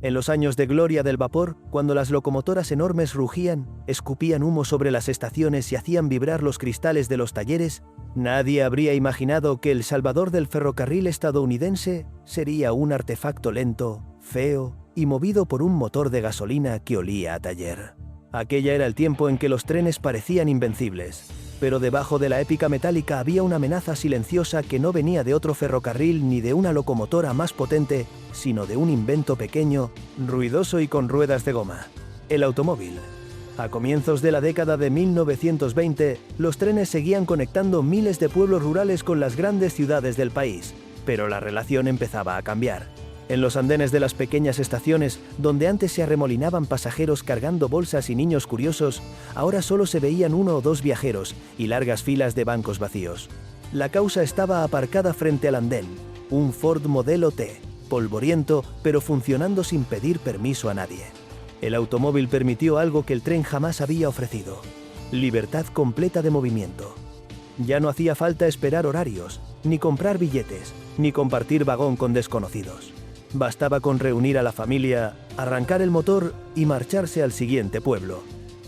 En los años de gloria del vapor, cuando las locomotoras enormes rugían, escupían humo sobre las estaciones y hacían vibrar los cristales de los talleres, nadie habría imaginado que el salvador del ferrocarril estadounidense sería un artefacto lento, feo y movido por un motor de gasolina que olía a taller. Aquella era el tiempo en que los trenes parecían invencibles, pero debajo de la épica metálica había una amenaza silenciosa que no venía de otro ferrocarril ni de una locomotora más potente, sino de un invento pequeño, ruidoso y con ruedas de goma: el automóvil. A comienzos de la década de 1920, los trenes seguían conectando miles de pueblos rurales con las grandes ciudades del país, pero la relación empezaba a cambiar. En los andenes de las pequeñas estaciones, donde antes se arremolinaban pasajeros cargando bolsas y niños curiosos, ahora solo se veían 1 o 2 viajeros y largas filas de bancos vacíos. La causa estaba aparcada frente al andén, un Ford Modelo T, polvoriento, pero funcionando sin pedir permiso a nadie. El automóvil permitió algo que el tren jamás había ofrecido: libertad completa de movimiento. Ya no hacía falta esperar horarios, ni comprar billetes, ni compartir vagón con desconocidos. Bastaba con reunir a la familia, arrancar el motor y marcharse al siguiente pueblo.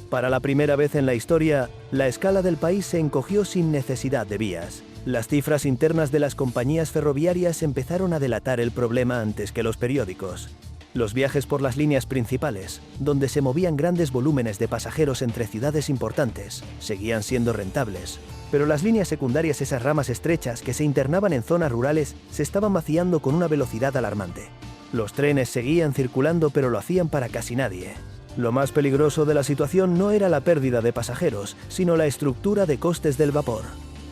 Para la primera vez en la historia, la escala del país se encogió sin necesidad de vías. Las cifras internas de las compañías ferroviarias empezaron a delatar el problema antes que los periódicos. Los viajes por las líneas principales, donde se movían grandes volúmenes de pasajeros entre ciudades importantes, seguían siendo rentables. Pero las líneas secundarias, esas ramas estrechas que se internaban en zonas rurales, se estaban vaciando con una velocidad alarmante. Los trenes seguían circulando, pero lo hacían para casi nadie. Lo más peligroso de la situación no era la pérdida de pasajeros, sino la estructura de costes del vapor.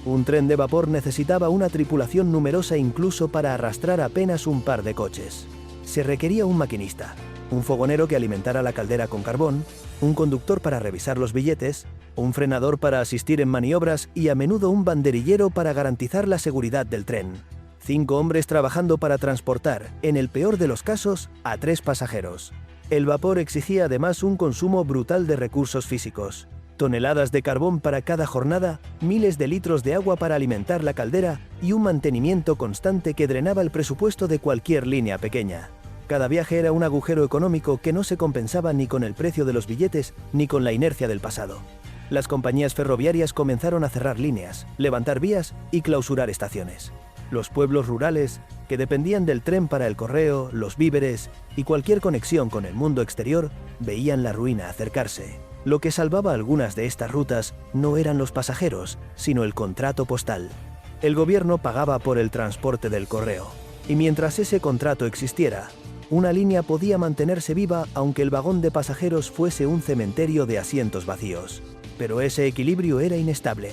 Un tren de vapor necesitaba una tripulación numerosa incluso para arrastrar apenas un par de coches. Se requería un maquinista, un fogonero que alimentara la caldera con carbón, un conductor para revisar los billetes, un frenador para asistir en maniobras y a menudo un banderillero para garantizar la seguridad del tren. 5 hombres trabajando para transportar, en el peor de los casos, a 3 pasajeros. El vapor exigía además un consumo brutal de recursos físicos: toneladas de carbón para cada jornada, miles de litros de agua para alimentar la caldera y un mantenimiento constante que drenaba el presupuesto de cualquier línea pequeña. Cada viaje era un agujero económico que no se compensaba ni con el precio de los billetes ni con la inercia del pasado. Las compañías ferroviarias comenzaron a cerrar líneas, levantar vías y clausurar estaciones. Los pueblos rurales, que dependían del tren para el correo, los víveres y cualquier conexión con el mundo exterior, veían la ruina acercarse. Lo que salvaba algunas de estas rutas no eran los pasajeros, sino el contrato postal. El gobierno pagaba por el transporte del correo, y mientras ese contrato existiera, una línea podía mantenerse viva aunque el vagón de pasajeros fuese un cementerio de asientos vacíos. Pero ese equilibrio era inestable.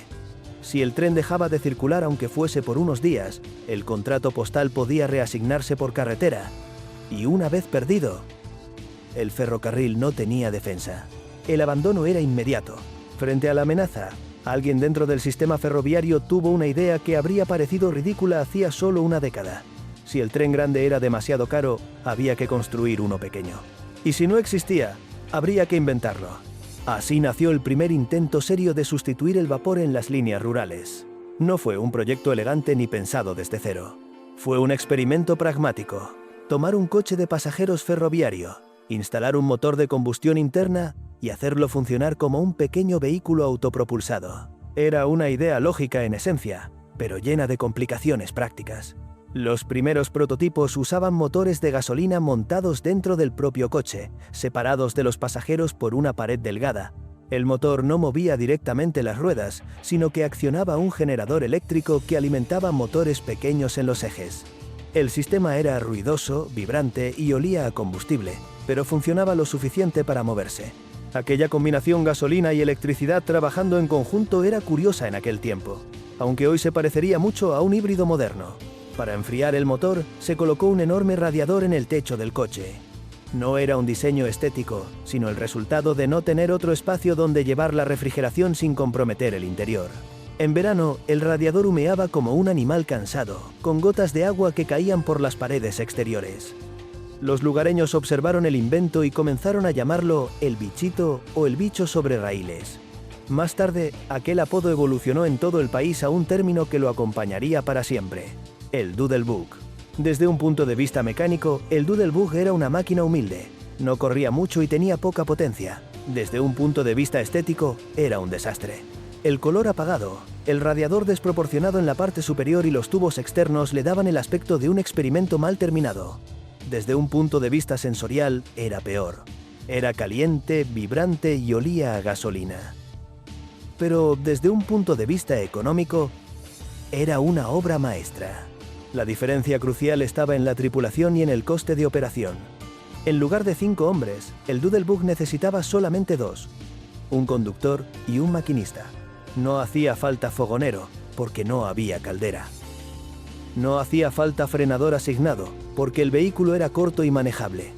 Si el tren dejaba de circular aunque fuese por unos días, el contrato postal podía reasignarse por carretera. Y una vez perdido, el ferrocarril no tenía defensa. El abandono era inmediato. Frente a la amenaza, alguien dentro del sistema ferroviario tuvo una idea que habría parecido ridícula hacía solo una década. Si el tren grande era demasiado caro, había que construir uno pequeño. Y si no existía, habría que inventarlo. Así nació el primer intento serio de sustituir el vapor en las líneas rurales. No fue un proyecto elegante ni pensado desde cero. Fue un experimento pragmático. Tomar un coche de pasajeros ferroviario, instalar un motor de combustión interna y hacerlo funcionar como un pequeño vehículo autopropulsado. Era una idea lógica en esencia, pero llena de complicaciones prácticas. Los primeros prototipos usaban motores de gasolina montados dentro del propio coche, separados de los pasajeros por una pared delgada. El motor no movía directamente las ruedas, sino que accionaba un generador eléctrico que alimentaba motores pequeños en los ejes. El sistema era ruidoso, vibrante y olía a combustible, pero funcionaba lo suficiente para moverse. Aquella combinación gasolina y electricidad trabajando en conjunto era curiosa en aquel tiempo, aunque hoy se parecería mucho a un híbrido moderno. Para enfriar el motor, se colocó un enorme radiador en el techo del coche. No era un diseño estético, sino el resultado de no tener otro espacio donde llevar la refrigeración sin comprometer el interior. En verano, el radiador humeaba como un animal cansado, con gotas de agua que caían por las paredes exteriores. Los lugareños observaron el invento y comenzaron a llamarlo el bichito o el bicho sobre raíles. Más tarde, aquel apodo evolucionó en todo el país a un término que lo acompañaría para siempre: el Doodlebug. Desde un punto de vista mecánico, el Doodlebug era una máquina humilde. No corría mucho y tenía poca potencia. Desde un punto de vista estético, era un desastre. El color apagado, el radiador desproporcionado en la parte superior y los tubos externos le daban el aspecto de un experimento mal terminado. Desde un punto de vista sensorial, era peor. Era caliente, vibrante y olía a gasolina. Pero desde un punto de vista económico, era una obra maestra. La diferencia crucial estaba en la tripulación y en el coste de operación. En lugar de 5 hombres, el Doodlebug necesitaba solamente 2, un conductor y un maquinista. No hacía falta fogonero, porque no había caldera. No hacía falta frenador asignado, porque el vehículo era corto y manejable.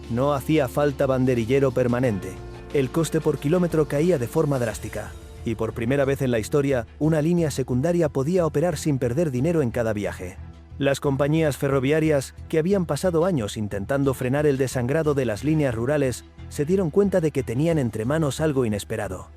No hacía falta banderillero permanente. El coste por kilómetro caía de forma drástica. Y por primera vez en la historia, una línea secundaria podía operar sin perder dinero en cada viaje. Las compañías ferroviarias, que habían pasado años intentando frenar el desangrado de las líneas rurales, se dieron cuenta de que tenían entre manos algo inesperado.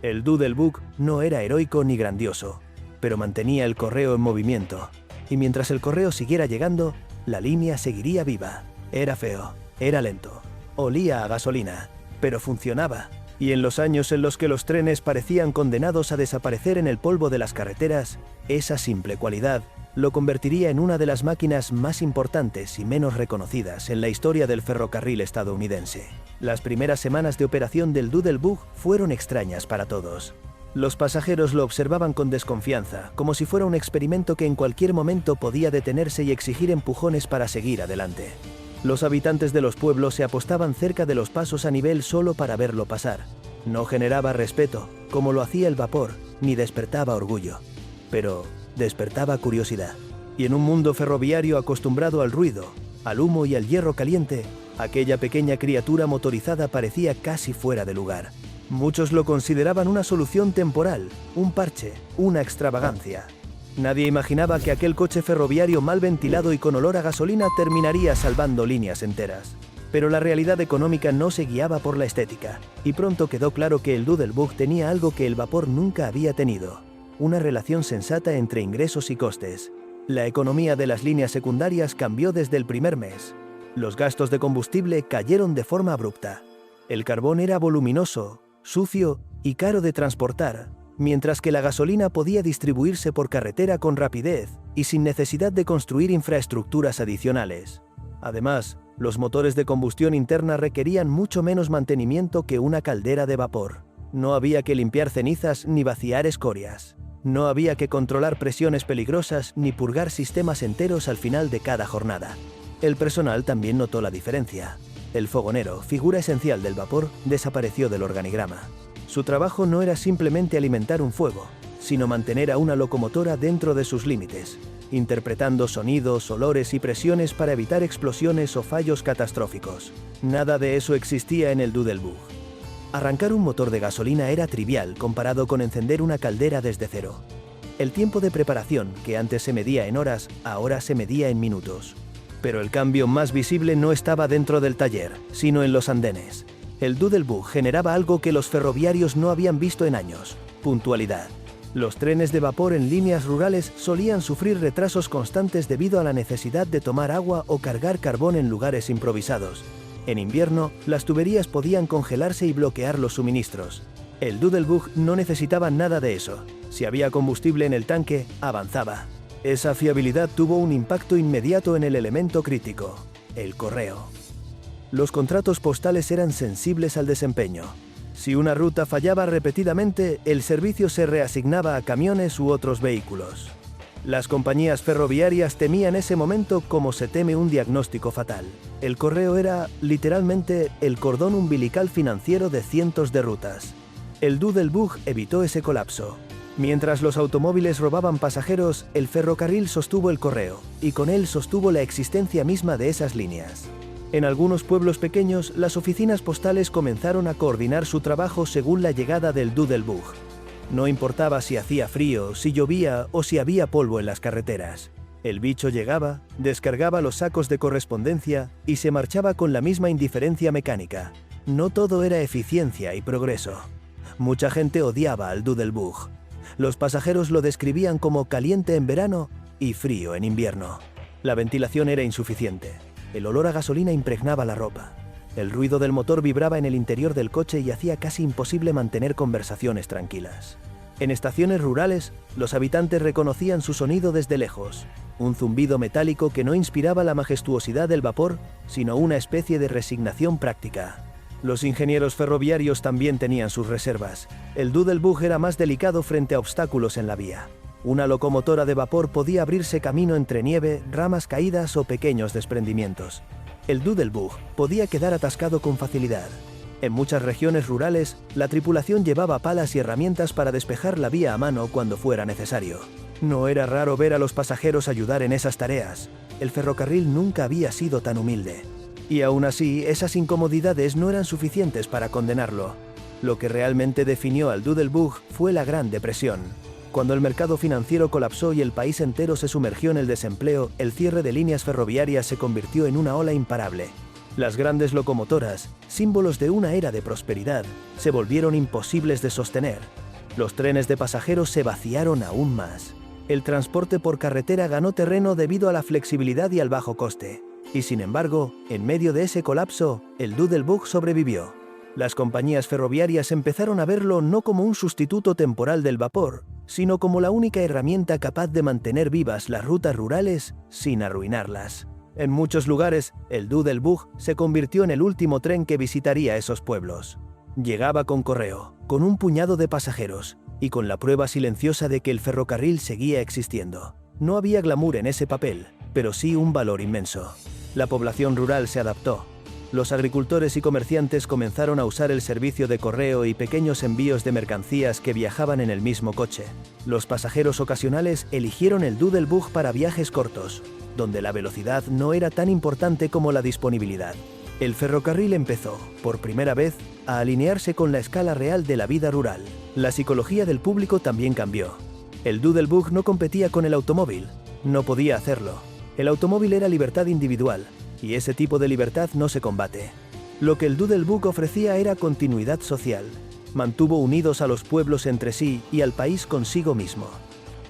El Doodlebug no era heroico ni grandioso, pero mantenía el correo en movimiento. Y mientras el correo siguiera llegando, la línea seguiría viva. Era feo, era lento, olía a gasolina, pero funcionaba. Y en los años en los que los trenes parecían condenados a desaparecer en el polvo de las carreteras, esa simple cualidad lo convertiría en una de las máquinas más importantes y menos reconocidas en la historia del ferrocarril estadounidense. Las primeras semanas de operación del Doodlebug fueron extrañas para todos. Los pasajeros lo observaban con desconfianza, como si fuera un experimento que en cualquier momento podía detenerse y exigir empujones para seguir adelante. Los habitantes de los pueblos se apostaban cerca de los pasos a nivel solo para verlo pasar. No generaba respeto, como lo hacía el vapor, ni despertaba orgullo. Pero despertaba curiosidad. Y en un mundo ferroviario acostumbrado al ruido, al humo y al hierro caliente, aquella pequeña criatura motorizada parecía casi fuera de lugar. Muchos lo consideraban una solución temporal, un parche, una extravagancia. Nadie imaginaba que aquel coche ferroviario mal ventilado y con olor a gasolina terminaría salvando líneas enteras. Pero la realidad económica no se guiaba por la estética, y pronto quedó claro que el Doodlebug tenía algo que el vapor nunca había tenido: una relación sensata entre ingresos y costes. La economía de las líneas secundarias cambió desde el primer mes. Los gastos de combustible cayeron de forma abrupta. El carbón era voluminoso, sucio y caro de transportar, mientras que la gasolina podía distribuirse por carretera con rapidez y sin necesidad de construir infraestructuras adicionales. Además, los motores de combustión interna requerían mucho menos mantenimiento que una caldera de vapor. No había que limpiar cenizas ni vaciar escorias. No había que controlar presiones peligrosas ni purgar sistemas enteros al final de cada jornada. El personal también notó la diferencia. El fogonero, figura esencial del vapor, desapareció del organigrama. Su trabajo no era simplemente alimentar un fuego, sino mantener a una locomotora dentro de sus límites, interpretando sonidos, olores y presiones para evitar explosiones o fallos catastróficos. Nada de eso existía en el Doodlebug. Arrancar un motor de gasolina era trivial comparado con encender una caldera desde cero. El tiempo de preparación, que antes se medía en horas, ahora se medía en minutos. Pero el cambio más visible no estaba dentro del taller, sino en los andenes. El Doodlebug generaba algo que los ferroviarios no habían visto en años: puntualidad. Los trenes de vapor en líneas rurales solían sufrir retrasos constantes debido a la necesidad de tomar agua o cargar carbón en lugares improvisados. En invierno, las tuberías podían congelarse y bloquear los suministros. El Doodlebug no necesitaba nada de eso. Si había combustible en el tanque, avanzaba. Esa fiabilidad tuvo un impacto inmediato en el elemento crítico: el correo. Los contratos postales eran sensibles al desempeño. Si una ruta fallaba repetidamente, el servicio se reasignaba a camiones u otros vehículos. Las compañías ferroviarias temían ese momento como se teme un diagnóstico fatal. El correo era, literalmente, el cordón umbilical financiero de cientos de rutas. El Doodlebug evitó ese colapso. Mientras los automóviles robaban pasajeros, el ferrocarril sostuvo el correo, y con él sostuvo la existencia misma de esas líneas. En algunos pueblos pequeños, las oficinas postales comenzaron a coordinar su trabajo según la llegada del Doodlebug. No importaba si hacía frío, si llovía o si había polvo en las carreteras. El bicho llegaba, descargaba los sacos de correspondencia y se marchaba con la misma indiferencia mecánica. No todo era eficiencia y progreso. Mucha gente odiaba al Doodlebug. Los pasajeros lo describían como caliente en verano y frío en invierno. La ventilación era insuficiente. El olor a gasolina impregnaba la ropa. El ruido del motor vibraba en el interior del coche y hacía casi imposible mantener conversaciones tranquilas. En estaciones rurales, los habitantes reconocían su sonido desde lejos, un zumbido metálico que no inspiraba la majestuosidad del vapor, sino una especie de resignación práctica. Los ingenieros ferroviarios también tenían sus reservas. El Doodlebug era más delicado frente a obstáculos en la vía. Una locomotora de vapor podía abrirse camino entre nieve, ramas caídas o pequeños desprendimientos. El Doodlebug podía quedar atascado con facilidad. En muchas regiones rurales, la tripulación llevaba palas y herramientas para despejar la vía a mano cuando fuera necesario. No era raro ver a los pasajeros ayudar en esas tareas. El ferrocarril nunca había sido tan humilde. Y aún así, esas incomodidades no eran suficientes para condenarlo. Lo que realmente definió al Doodlebug fue la Gran Depresión. Cuando el mercado financiero colapsó y el país entero se sumergió en el desempleo, el cierre de líneas ferroviarias se convirtió en una ola imparable. Las grandes locomotoras, símbolos de una era de prosperidad, se volvieron imposibles de sostener. Los trenes de pasajeros se vaciaron aún más. El transporte por carretera ganó terreno debido a la flexibilidad y al bajo coste. Y sin embargo, en medio de ese colapso, el Doodlebug sobrevivió. Las compañías ferroviarias empezaron a verlo no como un sustituto temporal del vapor, sino como la única herramienta capaz de mantener vivas las rutas rurales sin arruinarlas. En muchos lugares, el Doodlebug se convirtió en el último tren que visitaría esos pueblos. Llegaba con correo, con un puñado de pasajeros, y con la prueba silenciosa de que el ferrocarril seguía existiendo. No había glamour en ese papel, pero sí un valor inmenso. La población rural se adaptó. Los agricultores y comerciantes comenzaron a usar el servicio de correo y pequeños envíos de mercancías que viajaban en el mismo coche. Los pasajeros ocasionales eligieron el Doodlebug para viajes cortos, donde la velocidad no era tan importante como la disponibilidad. El ferrocarril empezó, por primera vez, a alinearse con la escala real de la vida rural. La psicología del público también cambió. El Doodlebug no competía con el automóvil. No podía hacerlo. El automóvil era libertad individual, y ese tipo de libertad no se combate. Lo que el Doodlebug ofrecía era continuidad social. Mantuvo unidos a los pueblos entre sí y al país consigo mismo.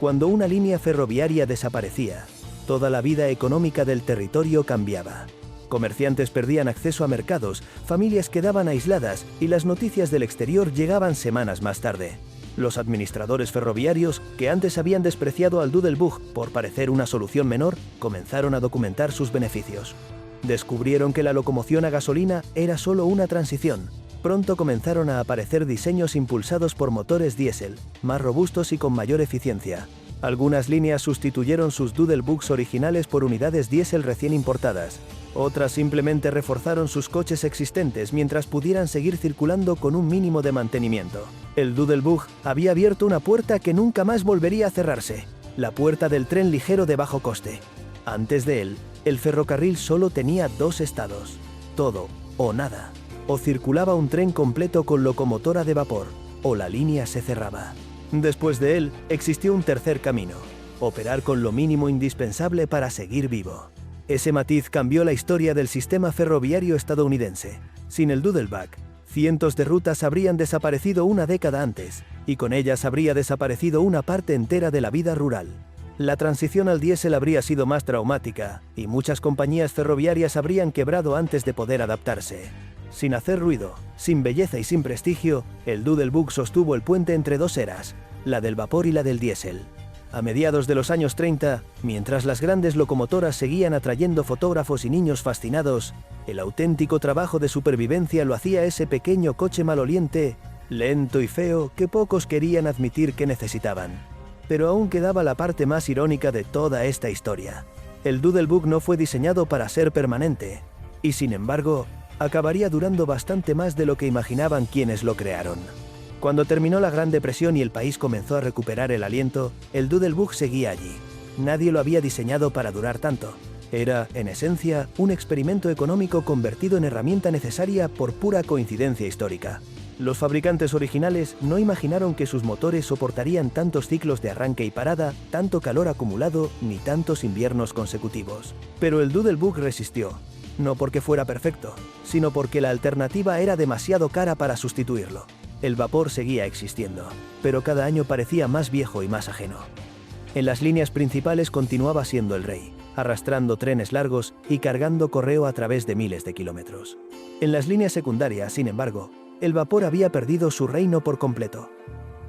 Cuando una línea ferroviaria desaparecía, toda la vida económica del territorio cambiaba. Comerciantes perdían acceso a mercados, familias quedaban aisladas y las noticias del exterior llegaban semanas más tarde. Los administradores ferroviarios, que antes habían despreciado al Doodlebug por parecer una solución menor, comenzaron a documentar sus beneficios. Descubrieron que la locomoción a gasolina era solo una transición. Pronto comenzaron a aparecer diseños impulsados por motores diésel, más robustos y con mayor eficiencia. Algunas líneas sustituyeron sus Doodlebugs originales por unidades diésel recién importadas. Otras simplemente reforzaron sus coches existentes mientras pudieran seguir circulando con un mínimo de mantenimiento. El Doodlebug había abierto una puerta que nunca más volvería a cerrarse, la puerta del tren ligero de bajo coste. Antes de él, el ferrocarril solo tenía dos estados: todo o nada. O circulaba un tren completo con locomotora de vapor, o la línea se cerraba. Después de él, existió un tercer camino: operar con lo mínimo indispensable para seguir vivo. Ese matiz cambió la historia del sistema ferroviario estadounidense. Sin el Doodlebug, cientos de rutas habrían desaparecido una década antes, y con ellas habría desaparecido una parte entera de la vida rural. La transición al diésel habría sido más traumática, y muchas compañías ferroviarias habrían quebrado antes de poder adaptarse. Sin hacer ruido, sin belleza y sin prestigio, el Doodlebug sostuvo el puente entre dos eras, la del vapor y la del diésel. A mediados de los años 30, mientras las grandes locomotoras seguían atrayendo fotógrafos y niños fascinados, el auténtico trabajo de supervivencia lo hacía ese pequeño coche maloliente, lento y feo que pocos querían admitir que necesitaban. Pero aún quedaba la parte más irónica de toda esta historia. El Doodlebug no fue diseñado para ser permanente, y sin embargo, acabaría durando bastante más de lo que imaginaban quienes lo crearon. Cuando terminó la Gran Depresión y el país comenzó a recuperar el aliento, el Doodlebug seguía allí. Nadie lo había diseñado para durar tanto. Era, en esencia, un experimento económico convertido en herramienta necesaria por pura coincidencia histórica. Los fabricantes originales no imaginaron que sus motores soportarían tantos ciclos de arranque y parada, tanto calor acumulado, ni tantos inviernos consecutivos. Pero el Doodlebug resistió. No porque fuera perfecto, sino porque la alternativa era demasiado cara para sustituirlo. El vapor seguía existiendo, pero cada año parecía más viejo y más ajeno. En las líneas principales continuaba siendo el rey. arrastrando trenes largos y cargando correo a través de miles de kilómetros. En las líneas secundarias, sin embargo, el vapor había perdido su reino por completo.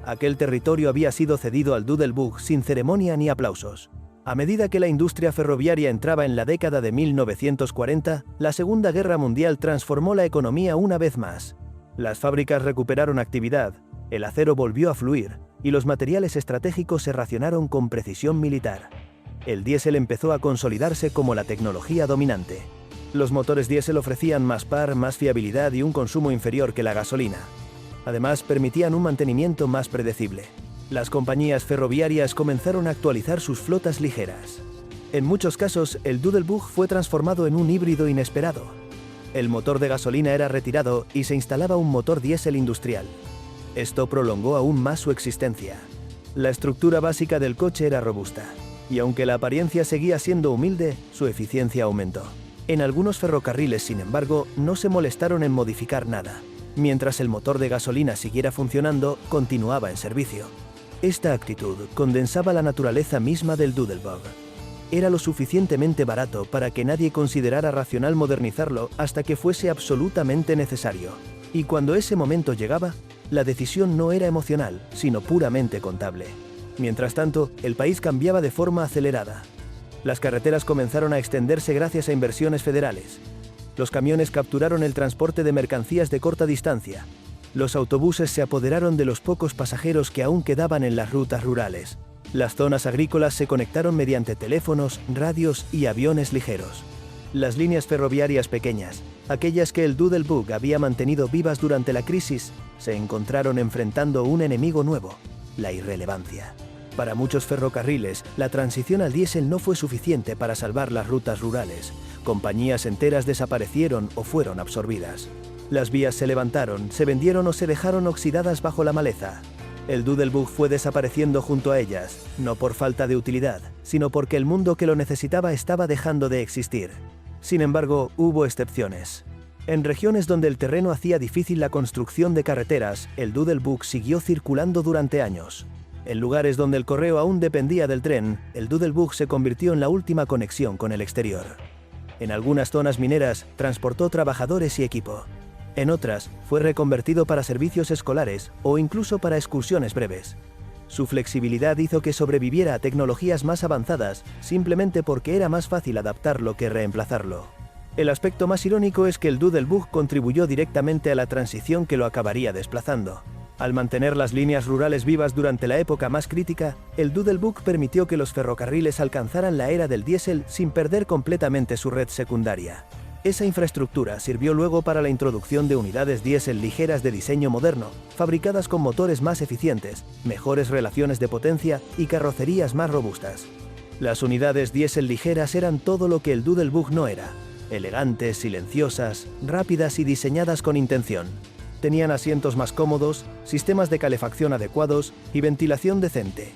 Aquel territorio había sido cedido al Doodlebug sin ceremonia ni aplausos. A medida que la industria ferroviaria entraba en la década de 1940, la Segunda Guerra Mundial transformó la economía una vez más. Las fábricas recuperaron actividad, el acero volvió a fluir, y los materiales estratégicos se racionaron con precisión militar. El diésel empezó a consolidarse como la tecnología dominante. Los motores diésel ofrecían más par, más fiabilidad y un consumo inferior que la gasolina. Además, permitían un mantenimiento más predecible. Las compañías ferroviarias comenzaron a actualizar sus flotas ligeras. En muchos casos, el Doodlebug fue transformado en un híbrido inesperado. El motor de gasolina era retirado y se instalaba un motor diésel industrial. Esto prolongó aún más su existencia. La estructura básica del coche era robusta, y aunque la apariencia seguía siendo humilde, su eficiencia aumentó. En algunos ferrocarriles, sin embargo, no se molestaron en modificar nada. Mientras el motor de gasolina siguiera funcionando, continuaba en servicio. Esta actitud condensaba la naturaleza misma del Doodlebug. Era lo suficientemente barato para que nadie considerara racional modernizarlo hasta que fuese absolutamente necesario. Y cuando ese momento llegaba, la decisión no era emocional, sino puramente contable. Mientras tanto, el país cambiaba de forma acelerada. Las carreteras comenzaron a extenderse gracias a inversiones federales. Los camiones capturaron el transporte de mercancías de corta distancia. Los autobuses se apoderaron de los pocos pasajeros que aún quedaban en las rutas rurales. Las zonas agrícolas se conectaron mediante teléfonos, radios y aviones ligeros. Las líneas ferroviarias pequeñas, aquellas que el Doodlebug había mantenido vivas durante la crisis, se encontraron enfrentando un enemigo nuevo: la irrelevancia. Para muchos ferrocarriles, la transición al diésel no fue suficiente para salvar las rutas rurales. Compañías enteras desaparecieron o fueron absorbidas. Las vías se levantaron, se vendieron o se dejaron oxidadas bajo la maleza. El Doodlebug fue desapareciendo junto a ellas, no por falta de utilidad, sino porque el mundo que lo necesitaba estaba dejando de existir. Sin embargo, hubo excepciones. En regiones donde el terreno hacía difícil la construcción de carreteras, el Doodlebug siguió circulando durante años. En lugares donde el correo aún dependía del tren, el Doodlebug se convirtió en la última conexión con el exterior. En algunas zonas mineras, transportó trabajadores y equipo. En otras, fue reconvertido para servicios escolares o incluso para excursiones breves. Su flexibilidad hizo que sobreviviera a tecnologías más avanzadas simplemente porque era más fácil adaptarlo que reemplazarlo. El aspecto más irónico es que el Doodlebug contribuyó directamente a la transición que lo acabaría desplazando. Al mantener las líneas rurales vivas durante la época más crítica, el Doodlebug permitió que los ferrocarriles alcanzaran la era del diésel sin perder completamente su red secundaria. Esa infraestructura sirvió luego para la introducción de unidades diésel ligeras de diseño moderno, fabricadas con motores más eficientes, mejores relaciones de potencia y carrocerías más robustas. Las unidades diésel ligeras eran todo lo que el Doodlebug no era: elegantes, silenciosas, rápidas y diseñadas con intención. Tenían asientos más cómodos, sistemas de calefacción adecuados y ventilación decente.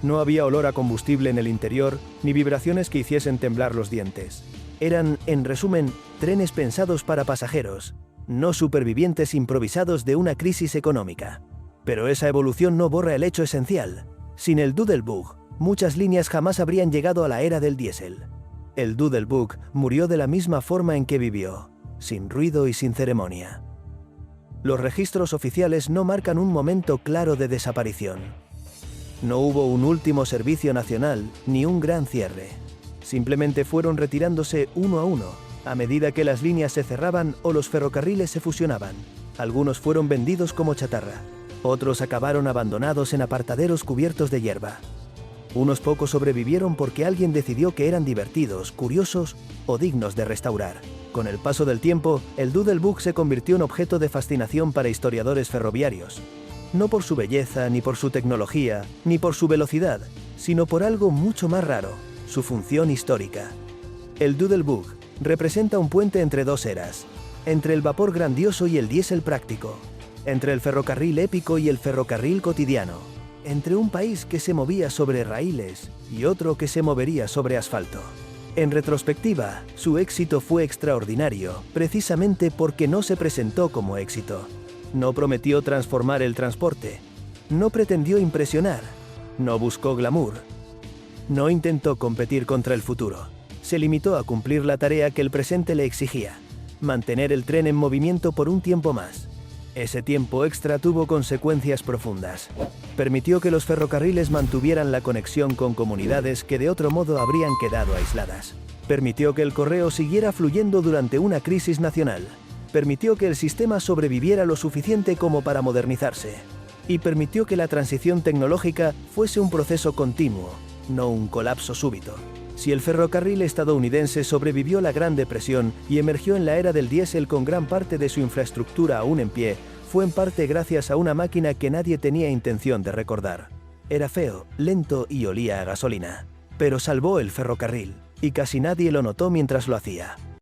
No había olor a combustible en el interior, ni vibraciones que hiciesen temblar los dientes. Eran, en resumen, trenes pensados para pasajeros, no supervivientes improvisados de una crisis económica. Pero esa evolución no borra el hecho esencial: sin el Doodlebug, muchas líneas jamás habrían llegado a la era del diésel. El Doodlebug murió de la misma forma en que vivió, sin ruido y sin ceremonia. Los registros oficiales no marcan un momento claro de desaparición. No hubo un último servicio nacional ni un gran cierre. Simplemente fueron retirándose uno a uno, a medida que las líneas se cerraban o los ferrocarriles se fusionaban. Algunos fueron vendidos como chatarra. Otros acabaron abandonados en apartaderos cubiertos de hierba. Unos pocos sobrevivieron porque alguien decidió que eran divertidos, curiosos o dignos de restaurar. Con el paso del tiempo, el Doodlebug se convirtió en objeto de fascinación para historiadores ferroviarios. No por su belleza, ni por su tecnología, ni por su velocidad, sino por algo mucho más raro: su función histórica. El Doodlebug representa un puente entre dos eras, entre el vapor grandioso y el diésel práctico, entre el ferrocarril épico y el ferrocarril cotidiano, entre un país que se movía sobre raíles y otro que se movería sobre asfalto. En retrospectiva, su éxito fue extraordinario, precisamente porque no se presentó como éxito. No prometió transformar el transporte, no pretendió impresionar, no buscó glamour, no intentó competir contra el futuro. Se limitó a cumplir la tarea que el presente le exigía: mantener el tren en movimiento por un tiempo más. Ese tiempo extra tuvo consecuencias profundas. Permitió que los ferrocarriles mantuvieran la conexión con comunidades que de otro modo habrían quedado aisladas. Permitió que el correo siguiera fluyendo durante una crisis nacional. Permitió que el sistema sobreviviera lo suficiente como para modernizarse. Y permitió que la transición tecnológica fuese un proceso continuo, no un colapso súbito. Si el ferrocarril estadounidense sobrevivió la Gran Depresión y emergió en la era del diésel con gran parte de su infraestructura aún en pie, fue en parte gracias a una máquina que nadie tenía intención de recordar. Era feo, lento y olía a gasolina. Pero salvó el ferrocarril, y casi nadie lo notó mientras lo hacía.